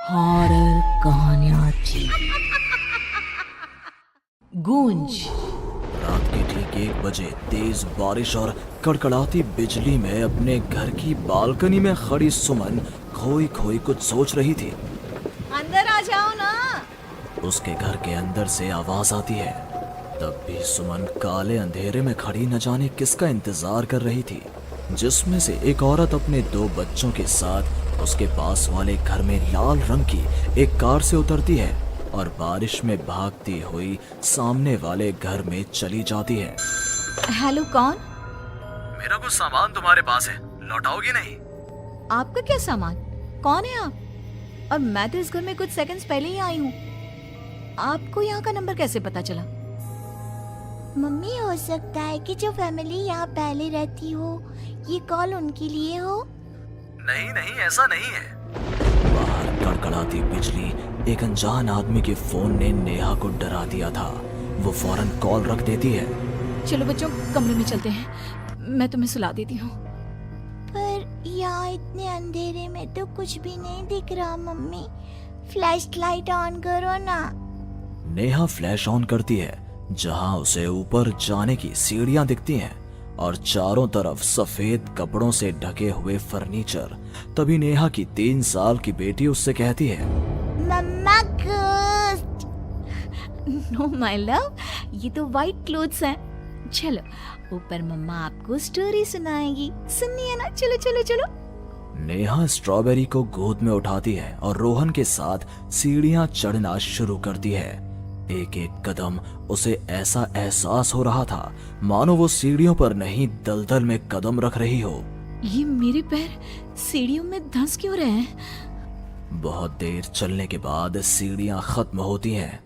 Horror कहानियाँ थी। गूंज। रात के ठीक 1 बजे तेज बारिश और कड़कड़ाती बिजली में अपने घर की बालकनी में खड़ी सुमन खोई खोई कुछ सोच रही थी। अंदर आ जाओ ना। उसके घर के अंदर से आवाज आती है। तब भी सुमन काले अंधेरे में खड़ी न जाने किसका इंतजार कर रही थी, जिसमें से एक औरत अपने 2 बच्चों के साथ उसके पास वाले घर में लाल रंग की एक कार से उतरती है और बारिश में भागती हुई सामने वाले घर में चली जाती है। हेलो, कौन? मेरा कुछ सामान तुम्हारे पास है, लौटाओगी नहीं? आपका क्या सामान? कौन है आप? और मैं तो इस घर में कुछ सेकंड्स पहले ही आई हूँ। आपको यहाँ का नंबर कैसे पता चला? मम्मी, हो सकता है कि जो फैमिली यहाँ पहले रहती हो ये कॉल उनके लिए हो। नहीं नहीं, ऐसा नहीं है। बाहर कड़कड़ाती बिजली एक अनजान आदमी के फोन ने नेहा को डरा दिया था। वो फौरन कॉल रख देती है। चलो बच्चों, कमरे में चलते हैं, मैं तुम्हें सुला देती हूँ। पर यहाँ इतने अंधेरे में तो कुछ भी नहीं दिख रहा। मम्मी, फ्लैश लाइट ऑन करो ना। नेहा फ्लैश ऑन करती है, जहां उसे ऊपर जाने की सीढ़ियां दिखती हैं और चारों तरफ सफेद कपड़ों से ढके हुए फर्नीचर। तभी नेहा की 3 साल की बेटी उससे कहती है, मम्मा घोस्ट। नो माय लव, ये तो वाइट क्लोथ्स हैं। चलो ऊपर, मम्मा आपको स्टोरी सुनाएगी। सुननी है ना? चलो चलो चलो। नेहा स्ट्रॉबेरी को गोद में उठाती है और रोहन के साथ सीढ़ियां चढ़ना शुरू करती है। एक एक कदम उसे ऐसा एहसास हो रहा था मानो वो सीढ़ियों पर नहीं दलदल में कदम रख रही हो। ये मेरे पैर सीढ़ियों में धंस क्यों रहे हैं? बहुत देर चलने के बाद सीढ़ियां खत्म होती हैं।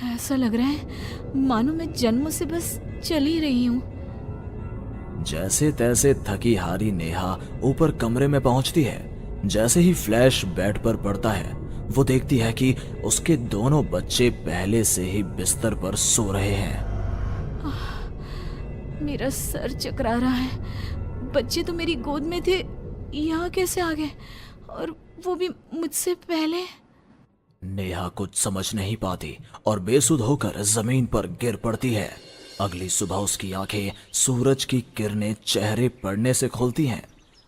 ऐसा लग रहा है मानो मैं जन्म से बस चल ही रही हूँ। जैसे तैसे थकी हारी नेहा ऊपर कमरे में पहुंचती है। जैसे ही फ्लैश बेड पर पड़ता है, वो देखती है कि उसके दोनों बच्चे पहले से ही बिस्तर पर सो रहे हैं। मेरा सर चकरा रहा है। बच्चे तो मेरी गोद में थे, यहाँ कैसे आ गए? और वो भी मुझसे पहले। नेहा कुछ समझ नहीं पाती और बेसुध होकर जमीन पर गिर पड़ती है। अगली सुबह उसकी आंखें सूरज की किरणें चेहरे पड़ने से खुलती हैं।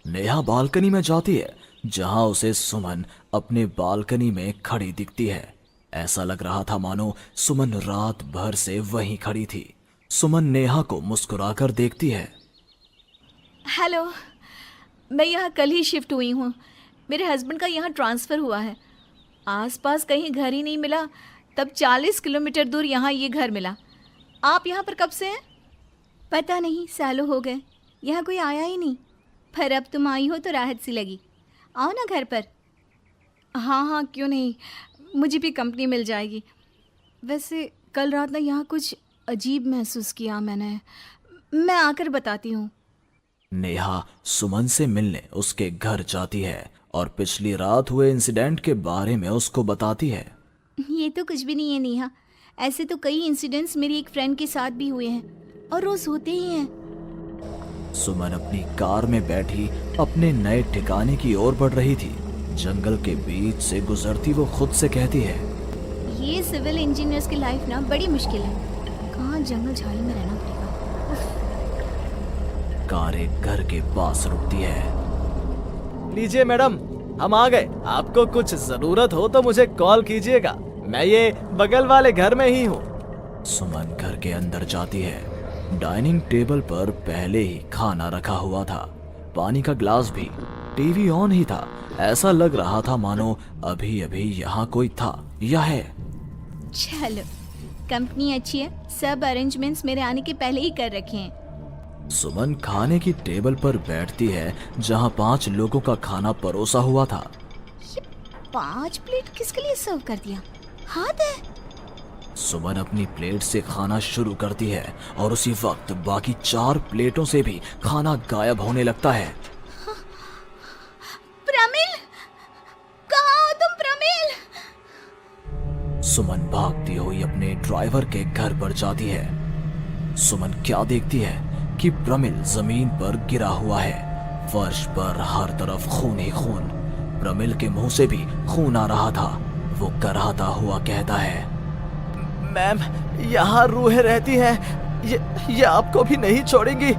नेहा बालकनी में जाती है, जहां उसे सुमन अपने बालकनी में खड़ी दिखती है। ऐसा लग रहा था मानो सुमन रात भर से वहीं खड़ी थी। सुमन नेहा को मुस्कुराकर देखती है। हेलो, मैं यहाँ कल ही शिफ्ट हुई हूँ। मेरे हस्बैंड का यहाँ ट्रांसफ़र हुआ है। आसपास कहीं घर ही नहीं मिला, तब 40 किलोमीटर दूर यहाँ ये घर मिला। आप यहाँ पर कब से हैं? पता नहीं, सालों हो गए, यहाँ कोई आया ही नहीं। पर अब तुम आई हो तो राहत सी लगी। आओ ना घर पर। हाँ हाँ, क्यों नहीं, मुझे भी कंपनी मिल जाएगी। वैसे कल रात ना यहाँ कुछ अजीब महसूस किया मैंने। मैं आकर बताती हूँ। नेहा सुमन से मिलने उसके घर जाती है और पिछली रात हुए इंसिडेंट के बारे में उसको बताती है। ये तो कुछ भी नहीं है नेहा। ऐसे तो कई इंसिडेंट्स मेरी एक फ्रेंड के साथ भी हुए हैं और रोज होते ही हैं। सुमन अपनी कार में बैठी अपने नए ठिकाने की ओर बढ़ रही थी। जंगल के बीच से गुजरती वो खुद से कहती है, ये सिविल इंजीनियर्स की लाइफ ना बड़ी मुश्किल है। कहाँ जंगल झाड़ी में रहना पड़ेगा। कार एक घर के पास रुकती है। लीजिए मैडम, हम आ गए। आपको कुछ जरूरत हो तो मुझे कॉल कीजिएगा, मैं ये बगल वाले घर में ही हूँ। सुमन घर के अंदर जाती है। डाइनिंग टेबल पर पहले ही खाना रखा हुआ था, पानी का ग्लास भी, टीवी ऑन ही था। ऐसा लग रहा था मानो अभी अभी यहाँ कोई था या है। चलो, कंपनी अच्छी है, सब अरेंजमेंट्स मेरे आने के पहले ही कर रखे हैं। सुमन खाने की टेबल पर बैठती है, जहाँ 5 लोगों का खाना परोसा हुआ था। ये 5 प्लेट किसके लिए सर्व कर दिया? हाथ है। सुमन अपनी प्लेट से खाना शुरू करती है और उसी वक्त बाकी 4 प्लेटों से भी खाना गायब होने लगता है। प्रमिल, कहाँ हो तुम प्रमिल? सुमन भागती हुई अपने ड्राइवर के घर पर जाती है। सुमन क्या देखती है कि प्रमिल जमीन पर गिरा हुआ है। फर्श पर हर तरफ खून ही खून। प्रमिल के मुंह से भी खून आ रहा था। वो कराहता हुआ कहता है, मैम, यहाँ रूहें रहती हैं, ये आपको भी नहीं छोड़ेंगी।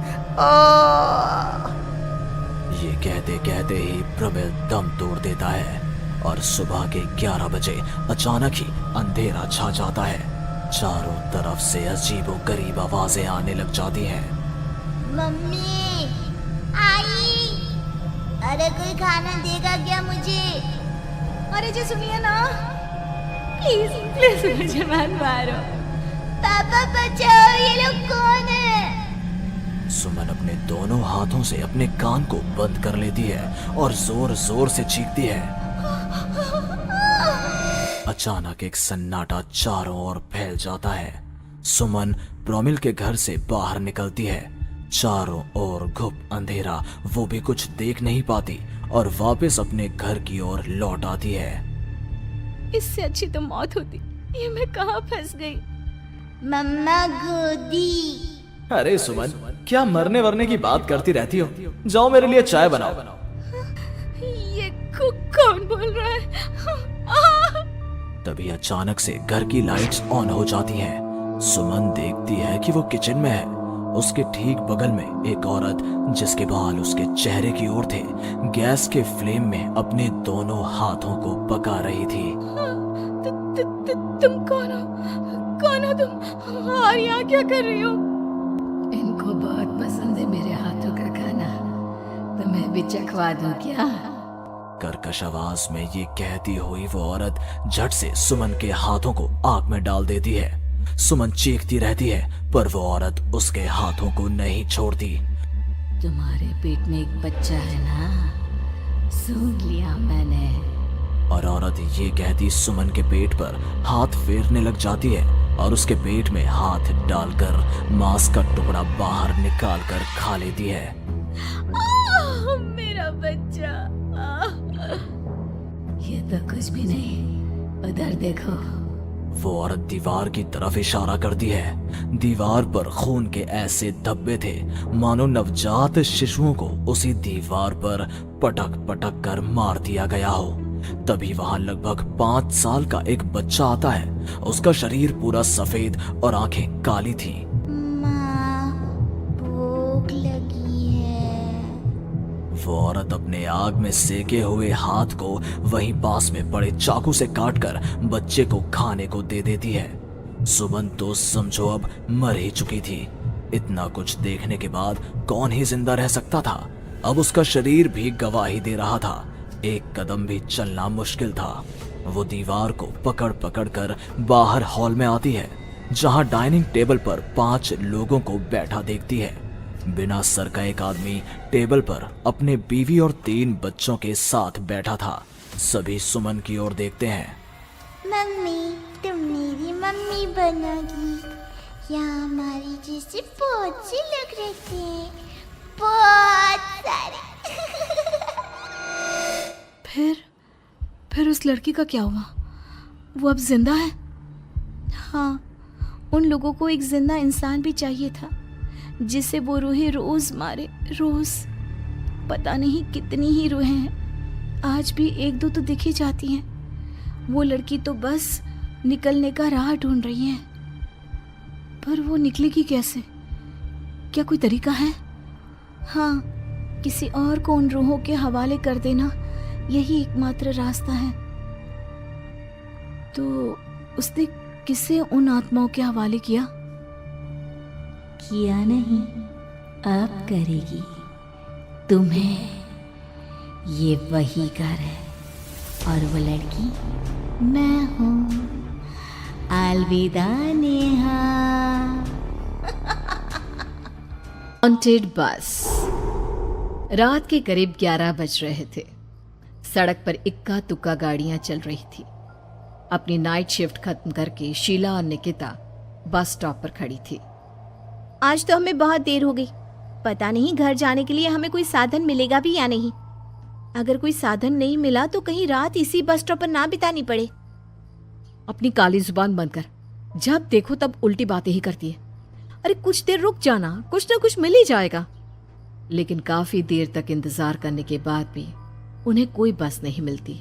ये कहते कहते ही प्रमिल दम तोड़ देता है और सुबह के 11 बजे अचानक ही अंधेरा छा जाता है। चारों तरफ से अजीबोगरीब आवाजें आने लग जाती हैं। मम्मी, आई, अरे कोई खाना देगा क्या मुझे? अरे जी सुनिए ना, प्लीज प्लीज मुझे मत मारो। पापा बचाओ, ये लोग कौन है? सुमन अपने दोनों हाथों से अपने कान को बंद कर लेती है और जोर जोर से चीखती है। अचानक एक सन्नाटा चारों ओर फैल जाता है। सुमन प्रमिल के घर से बाहर निकलती है। चारों ओर घुप अंधेरा, वो भी कुछ देख नहीं पाती और वापस अपने घर की ओर लौट आती है। इससे अच्छी तो मौत होती, ये मैं कहाँ फंस गई। मम्मा गोदी। अरे सुमन, क्या मरने वरने की बात करती रहती हो? जाओ मेरे लिए चाय बनाओ। ये कौन बोल रहा है? तभी अचानक से घर की लाइट्स ऑन हो जाती हैं। सुमन देखती है कि वो किचन में है। उसके ठीक बगल में एक औरत, जिसके बाल उसके चेहरे की ओर थे, गैस के फ्लेम में अपने दोनों हाथों को पका रही थी। तुम कौन हो? कौन हो तुम? और यहाँ क्या कर रही हो? इनको बहुत पसंद है मेरे हाथों का खाना, तो मैं भी चखवा दूं क्या? कर्कश आवाज में ये कहती हुई वो औरत झट से सुमन के हाथों को आग में डाल देती है। सुमन चीखती रहती है, पर वो औरत उसके हाथों को नहीं छोड़ती। तुम्हारे पेट में एक बच्चा है ना, सुन लिया मैंने। और औरत ये कहती सुमन के पेट पर हाथ फेरने लग जाती है और उसके पेट में हाथ डालकर मांस का टुकड़ा बाहर निकाल कर खा लेती है। मेरा बच्चा। ये तो कुछ भी नहीं, उधर देखो। वो औरत दीवार की तरफ इशारा करती है। दीवार पर खून के ऐसे धब्बे थे मानो नवजात शिशुओं को उसी दीवार पर पटक पटक कर मार दिया गया हो। तभी वहां लगभग 5 साल का एक बच्चा आता है। उसका शरीर पूरा सफेद और आंखें काली थी। माँ, भूख लगी है। वो औरत अपने आग में सेके हुए हाथ को वहीं पास में पड़े चाकू से काटकर बच्चे को खाने को दे देती है। सुमन तो समझो अब मर ही चुकी थी। इतना कुछ देखने के बाद कौन ही जिंदा रह सकता था। अब उसका शरीर भी गवाही दे रहा था। एक कदम भी चलना मुश्किल था। वो दीवार को पकड़ पकड़ कर बाहर हॉल में आती है, जहां डाइनिंग टेबल पर 5 लोगों को बैठा देखती है। बिना सर का एक आदमी टेबल पर अपने बीवी और 3 बच्चों के साथ बैठा था। सभी सुमन की ओर देखते हैं। मम्मी, तुम मेरी मम्मी बनोगी। यहाँ हमारी जैसे बहुत से लोग रहते हैं, बहुत सारे। फिर उस लड़की का क्या हुआ? वो अब जिंदा है? हाँ, उन लोगों को एक जिंदा इंसान भी चाहिए था, जिसे वो रूहें रोज मारे, रोज। पता नहीं कितनी ही रूहें हैं, आज भी 1-2 तो दिखी जाती हैं। वो लड़की तो बस निकलने का राह ढूंढ रही है, पर वो निकलेगी कैसे? क्या कोई तरीका है? हाँ, किसी और को उन रूहों के हवाले कर देना, यही एकमात्र रास्ता है। तो उसने किसे उन आत्माओं के हवाले किया? किया नहीं, अब करेगी। तुम्हें ये वही घर है और वो लड़की मैं हूँ। अलविदा नेहा। हॉन्टेड बस। रात के करीब 11 बज रहे थे। सड़क पर इक्का तुक्का गाड़ियां चल रही थी। अपनी नाइट शिफ्ट खत्म करके शीला और निकिता बस स्टॉप पर खड़ी थी। आज तो हमें बहुत देर हो गई। पता नहीं घर जाने के लिए हमें कोई साधन मिलेगा भी या नहीं। अगर कोई साधन नहीं मिला तो कहीं रात इसी बस स्टॉप पर ना बितानी पड़े। अपनी काली जुबान बंद कर, जब देखो तब उल्टी बातें ही करती है। अरे कुछ देर रुक जाना, कुछ ना कुछ मिल ही जाएगा। लेकिन काफी देर तक इंतजार करने के बाद भी उन्हें कोई बस नहीं मिलती।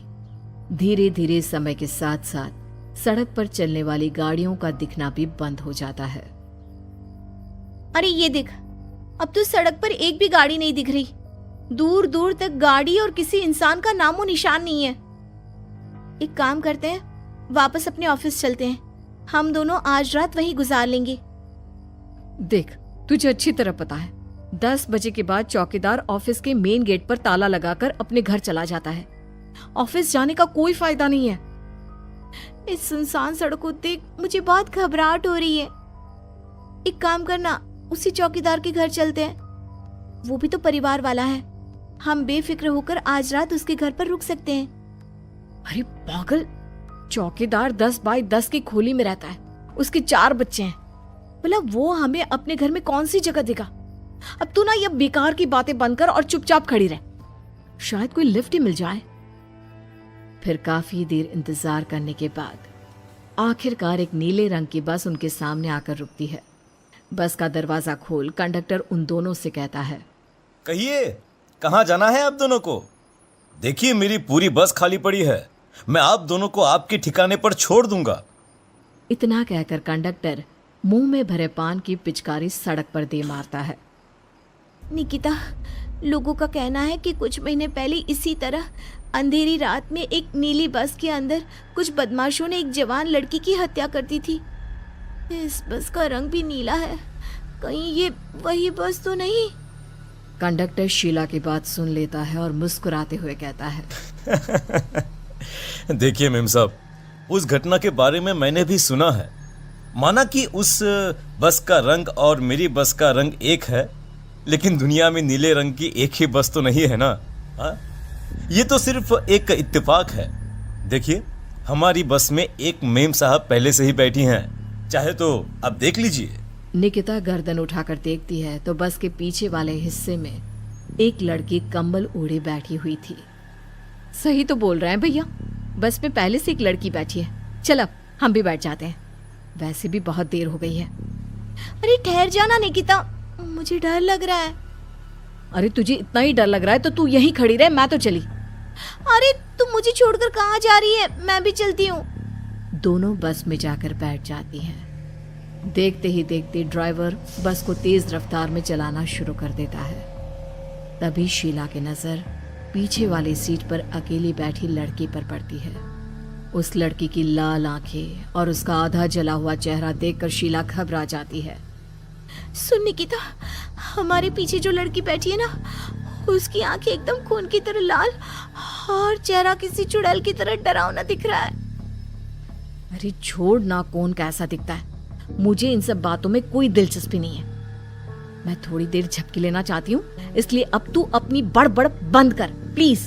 धीरे धीरे समय के साथ साथ सड़क पर चलने वाली गाड़ियों का दिखना भी बंद हो जाता है। अरे ये देख, अब तो सड़क पर एक भी गाड़ी नहीं दिख रही। दूर दूर तक गाड़ी और किसी इंसान का नामो निशान नहीं है। एक काम करते हैं, वापस अपने ऑफिस चलते हैं। हम दोनों आज रात वहीं गुजार लेंगे। देख, तुझे अच्छी तरह पता है 10 बजे के बाद चौकीदार ऑफिस के मेन गेट पर ताला लगाकर अपने घर चला जाता है। ऑफिस जाने का कोई फायदा नहीं है। इस सुनसान सड़क को देख मुझे बहुत घबराहट हो रही है। एक काम करना, उसी चौकीदार के घर चलते हैं। वो भी तो परिवार वाला है। हम बेफिक्र होकर आज रात उसके घर पर रुक सकते हैं। अरे पागल, चौकीदार 10 बाई 10 की खोली में रहता है। उसके 4 बच्चे हैं। भला वो हमें अपने घर में कौन सी जगह देगा? अब तू ना ये बेकार की बातें बंद कर और चुपचाप खड़ी रह। शायद कोई लिफ्ट ही मिल जाए। फिर काफी देर इंतजार करने के बाद आखिरकार एक नीले रंग की बस उनके सामने आकर रुकती है। बस का दरवाजा खोल कंडक्टर उन दोनों से कहता है, कहिए कहाँ जाना है आप दोनों को? देखिए मेरी पूरी बस खाली पड़ी है। मैं आप दोनों को आपके ठिकाने पर छोड़ दूंगा। इतना कहकर कंडक्टर मुंह में भरे पान की पिचकारी सड़क पर दे मारता है। निकिता, लोगों का कहना है कि कुछ महीने पहले इसी तरह अंधेरी रात में एक नीली बस के अंदर कुछ बदमाशों ने एक जवान लड़की की हत्या कर दी थी। इस बस का रंग भी नीला है। कहीं ये वही बस तो नहीं? कंडक्टर शीला की बात सुन लेता है और मुस्कुराते हुए कहता है, देखिए मेम साहब, उस घटना के बारे में मैंने भी सुना है। माना कि उस बस का रंग और मेरी बस का रंग एक है, लेकिन दुनिया में नीले रंग की एक ही बस तो नहीं है ना। हाँ, ये तो सिर्फ एक इत्तेफाक है। देखिए हमारी बस में एक मेम साहब पहले से ही बैठी हैं, चाहे तो आप देख लीजिए। निकिता गर्दन उठाकर देखती है तो बस के पीछे वाले हिस्से में एक लड़की कंबल ओढ़े बैठी हुई थी। सही तो बोल रहे हैं भैया, बस में पहले से एक लड़की बैठी है। चल अब हम भी बैठ जाते हैं, वैसे भी बहुत देर हो गई है। अरे ठहर जाना निकिता, मुझे डर लग रहा है। अरे तुझे इतना ही डर लग रहा है तो तू यहीं खड़ी रहे, मैं तो चली। अरे तुम मुझे छोड़कर कहाँ जा रही है? मैं भी चलती हूँ। दोनों बस में जाकर बैठ जाती हैं। देखते ही देखते ड्राइवर बस को तेज रफ्तार में चलाना शुरू कर देता है। तभी शीला की नजर पीछे वाली सीट पर अकेली बैठी लड़की पर पड़ती है। उस लड़की की लाल आंखें और उसका आधा जला हुआ चेहरा देखकर शीला घबरा जाती है। सुन निकिता, हमारे पीछे जो लड़की बैठी है ना, उसकी आंखें एकदम खून की तरह लाल और चेहरा किसी चुड़ैल की तरह डरावना दिख रहा है। अरे छोड़ ना, कौन कैसा दिखता है? मुझे इन सब बातों में कोई दिलचस्पी नहीं है। मैं थोड़ी देर झपकी लेना चाहती हूँ, इसलिए अब तू अपनी बड़बड़ बंद कर प्लीज।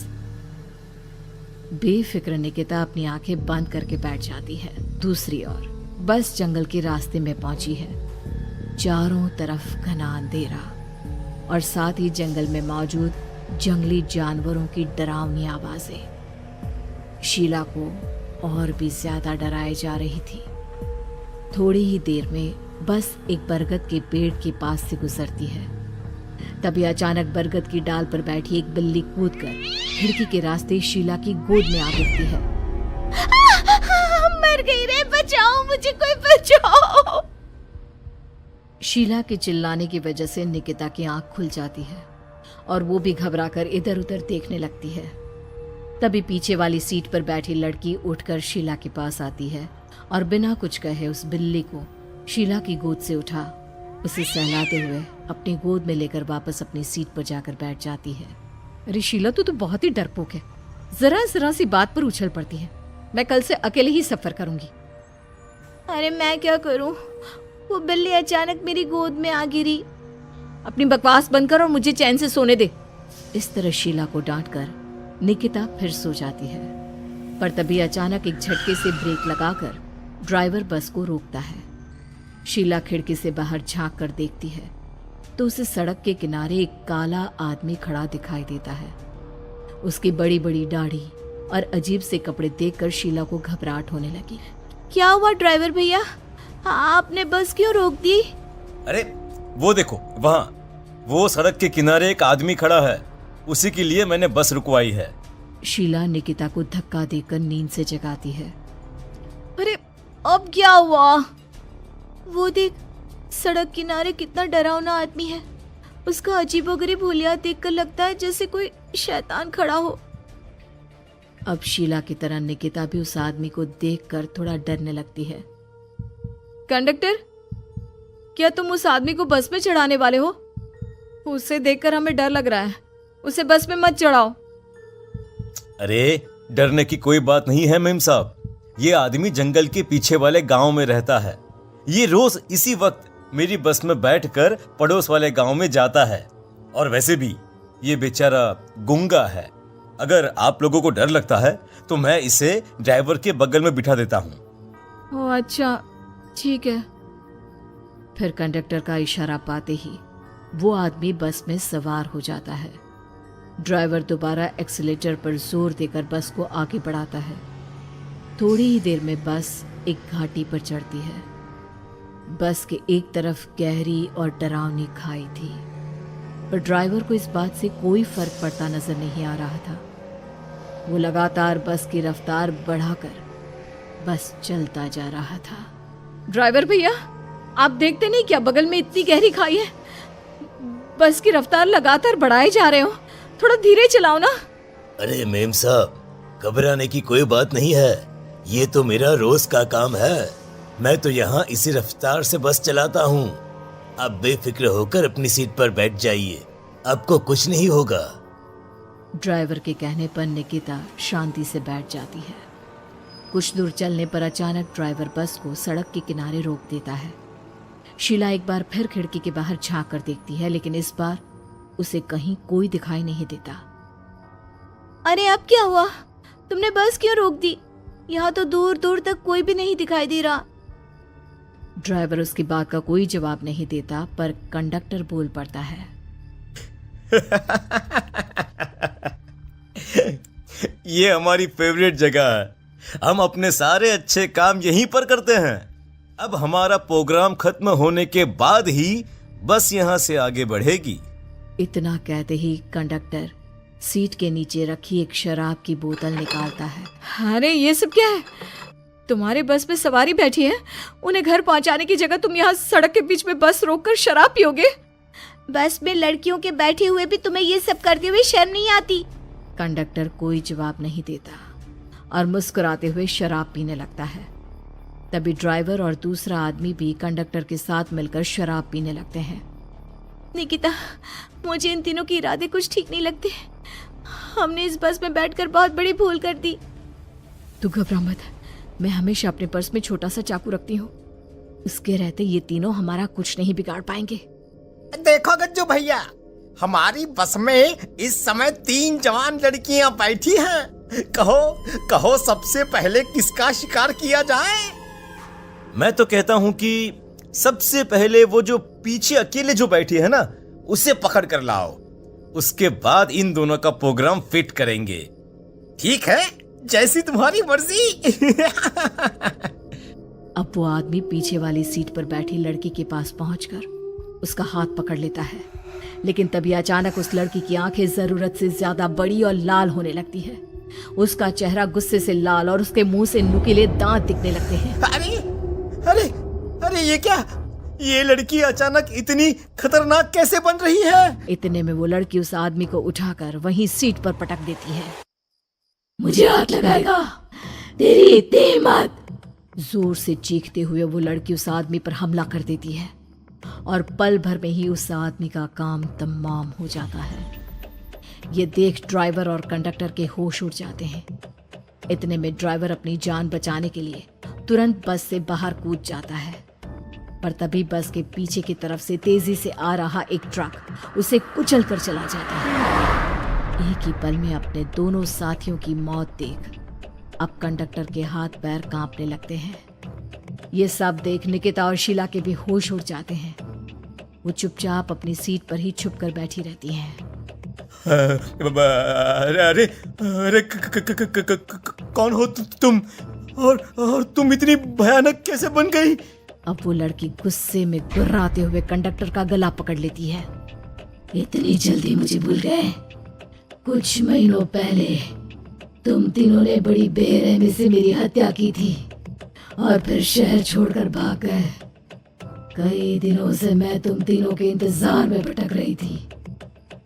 बेफिक्र निकिता अपनी आंखें बंद करके बैठ जाती है। दूसरी ओर बस जंगल के रास्ते में पहुंची है। चारों तरफ घना अंधेरा और साथ ही जंगल में मौजूद जंगली जानवरों की डरावनी आवाजें शीला को और भी ज्यादा डराए जा रही थी। थोड़ी ही देर में बस एक बरगद के पेड़ के पास से गुजरती है। तभी अचानक बरगद की डाल पर बैठी एक बिल्ली कूदकर खिड़की के रास्ते शीला की गोद में आ गिरती है। मर गई रे, बचाओ मुझे, कोई बचाओ। शीला के चिल्लाने की वजह से निकिता की आंख खुल जाती है और वो भी घबराकर इधर उधर देखने लगती है। तभी पीछे वाली सीट पर बैठी लड़की उठकर शीला के पास आती है और बिना कुछ कहे उस बिल्ली को शीला की गोद से उठा उसे सहलाते हुए अपनी गोद में लेकर वापस अपनी सीट पर जाकर बैठ जाती है। अरे शीला, तू तो बहुत ही डरपोक है। जरा जरा सी बात पर उछल पड़ती है। मैं कल से अकेले ही सफर करूंगी। अरे मैं क्या करूं? वो बिल्ली अचानक मेरी गोद में आ गिरी। अपनी बकवास बंद कर और मुझे चैन से सोने दे। इस तरह शीला को डांटकर निकिता फिर सो जाती है। पर तभी अचानक एक झटके से ब्रेक लगाकर ड्राइवर बस को रोकता है। शीला खिड़की से बाहर झांक कर देखती है तो उसे सड़क के किनारे एक काला आदमी खड़ा दिखाई देता है। उसकी बड़ी बड़ी दाढ़ी और अजीब से कपड़े देखकर शीला को घबराहट होने लगी। क्या हुआ ड्राइवर भैया, आपने बस क्यों रोक दी? अरे वो देखो वहाँ, वो सड़क के किनारे एक आदमी खड़ा है, उसी के लिए मैंने बस रुकवाई है। शीला निकिता को धक्का देकर नींद से जगाती है। अरे अब क्या हुआ? वो देख, सड़क किनारे कितना डरावना आदमी है। उसका अजीबोगरीब हुलिया देखकर लगता है जैसे कोई शैतान खड़ा हो। अब शीला की तरह निकिता भी उस आदमी को देखकर थोड़ा डरने लगती है। कंडक्टर, क्या तुम उस आदमी को बस में चढ़ाने वाले हो? उसे देखकर हमें डर लग रहा है। उसे बस में मत चढ़ाओ। अरे डरने की कोई बात नहीं है मेम साहब। ये आदमी जंगल के पीछे वाले गांव में रहता है। ये रोज इसी वक्त मेरी बस में बैठकर पड़ोस वाले गांव में जाता है। और वैसे भी ये बेचारा गूंगा है। अगर आप लोगों को डर लगता है तो मैं इसे ड्राइवर के बगल में बिठा देता हूँ। ओह अच्छा, ठीक है। फिर कंडक्टर का इशारा पाते ही वो आदमी बस में सवार हो जाता है। ड्राइवर दोबारा एक्सीलेटर पर जोर देकर बस को आगे बढ़ाता है। थोड़ी ही देर में बस एक घाटी पर चढ़ती है। बस के एक तरफ गहरी और डरावनी खाई थी, पर ड्राइवर को इस बात से कोई फर्क पड़ता नजर नहीं आ रहा था। वो लगातार बस की रफ्तार बढ़ाकर बस चलता जा रहा था। ड्राइवर भैया, आप देखते नहीं क्या बगल में इतनी गहरी खाई है? बस की रफ्तार लगातार बढ़ाए जा रहे हो। थोड़ा धीरे चलाओ ना। अरे मेम साहब, घबराने की कोई बात नहीं है। ये तो मेरा रोज का काम है। मैं तो यहाँ इसी रफ्तार से बस चलाता हूँ। आप बेफिक्र होकर अपनी सीट पर बैठ जाइए, आपको कुछ नहीं होगा। ड्राइवर के कहने पर निकिता शांति से बैठ जाती है। कुछ दूर चलने पर अचानक ड्राइवर बस को सड़क के किनारे रोक देता है। शीला एक बार फिर खिड़की के बाहर झांक कर देखती है, लेकिन इस बार उसे कहीं कोई दिखाई नहीं देता। अरे अब क्या हुआ? तुमने बस क्यों रोक दी? यहाँ तो दूर दूर तक कोई भी नहीं दिखाई दे रहा। ड्राइवर उसकी बात का कोई जवाब नहीं देता, पर कंडक्टर बोल पड़ता है। ये हमारी फेवरेट जगह है। हम अपने सारे अच्छे काम यहीं पर करते हैं। अब हमारा प्रोग्राम खत्म होने के बाद ही बस यहाँ से आगे बढ़ेगी। इतना कहते ही कंडक्टर सीट के नीचे रखी एक शराब की बोतल निकालता है। अरे ये सब क्या है? तुम्हारे बस में सवारी बैठी है, उन्हें घर पहुंचाने की जगह तुम यहाँ सड़क के बीच में बस रोककर शराब पियोगे? बस में लड़कियों के बैठे हुए भी तुम्हें ये सब करते हुए शर्म नहीं आती? कंडक्टर कोई जवाब नहीं देता और मुस्कुराते हुए शराब पीने लगता है। तभी ड्राइवर और दूसरा आदमी भी कंडक्टर के साथ मिलकर शराब पीने लगते हैं। निकिता, मुझे इन तीनों के इरादे कुछ ठीक नहीं लगते। हमने इस बस में बैठकर बहुत बड़ी भूल कर दी। तू घबरा मत, मैं हमेशा अपने पर्स में छोटा सा चाकू रखती हूँ। उसके रहते ये तीनों हमारा कुछ नहीं बिगाड़ पाएंगे। देखो गज्जू भैया, हमारी बस में इस समय 3 जवान लड़कियां बैठी हैं। कहो कहो सबसे पहले किसका शिकार किया जाए? मैं तो कहता हूँ कि सबसे पहले वो जो पीछे अकेले जो बैठी है ना, उसे पकड़ कर लाओ। उसके बाद इन दोनों का प्रोग्राम फिट करेंगे। ठीक है, जैसी तुम्हारी मर्जी। अब वो आदमी पीछे वाली सीट पर बैठी लड़की के पास पहुंचकर उसका हाथ पकड़ लेता है, लेकिन तभी अचानक उस लड़की की आंखें जरूरत से ज्यादा बड़ी और लाल होने लगती है। उसका चेहरा गुस्से से लाल और उसके मुंह से नुकीले दांत दिखने लगते हैं। अरे अरे अरे ये क्या? ये लड़की अचानक इतनी खतरनाक कैसे बन रही है? इतने में वो लड़की उस आदमी को उठाकर वहीं सीट पर पटक देती है। मुझे हाथ लगाएगा, तेरी इतनी हिम्मत! जोर से चीखते हुए वो लड़की उस आदमी पर हमला कर देती है और पल भर में ही उस आदमी का काम तमाम हो जाता है। ये देख ड्राइवर और कंडक्टर के होश उड़ जाते हैं। इतने में ड्राइवर अपनी जान बचाने के लिए तुरंत बस से बाहर कूद जाता है, पर तभी बस के पीछे की तरफ से तेजी से आ रहा एक ट्रक उसे कुचल कर चला जाता है। एक ही पल में अपने दोनों साथियों की मौत देख अब कंडक्टर के हाथ पैर कांपने लगते हैं। ये सब देख निकिता और शीला के भी होश उड़ जाते हैं। वो चुपचाप अपनी सीट पर ही छुप कर बैठी रहती हैं। अरे अरे कौन हो तुम? और तुम इतनी भयानक कैसे बन गई? अब वो लड़की गुस्से में गुर्राते हुए कंडक्टर का गला पकड़ लेती है। इतनी जल्दी मुझे भूल गए? कुछ महीनों पहले तुम तीनों ने बड़ी बेरहमी से मेरी हत्या की थी और फिर शहर छोड़कर भाग गए। कई दिनों से मैं तुम तीनों के इंतजार में भटक रही थी।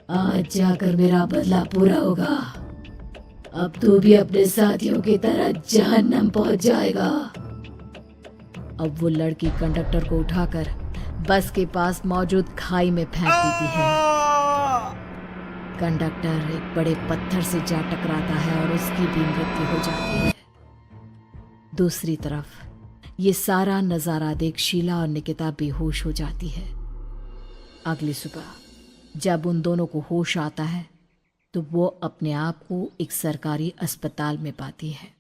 आज जाकर मेरा बदला पूरा होगा। अब तू भी अपने साथियों की तरह जहन्नम पहुंच जाएगा। अब वो लड़की कंडक्टर को उठाकर बस के पास मौजूद खाई में फेंक देती है। कंडक्टर एक बड़े पत्थर से जा टकराता है और उसकी भी मृत्यु हो जाती है। दूसरी तरफ ये सारा नजारा देख शीला और निकिता बेहोश हो जाती है। अगली सुबह जब उन दोनों को होश आता है तो वो अपने आप को एक सरकारी अस्पताल में पाती है।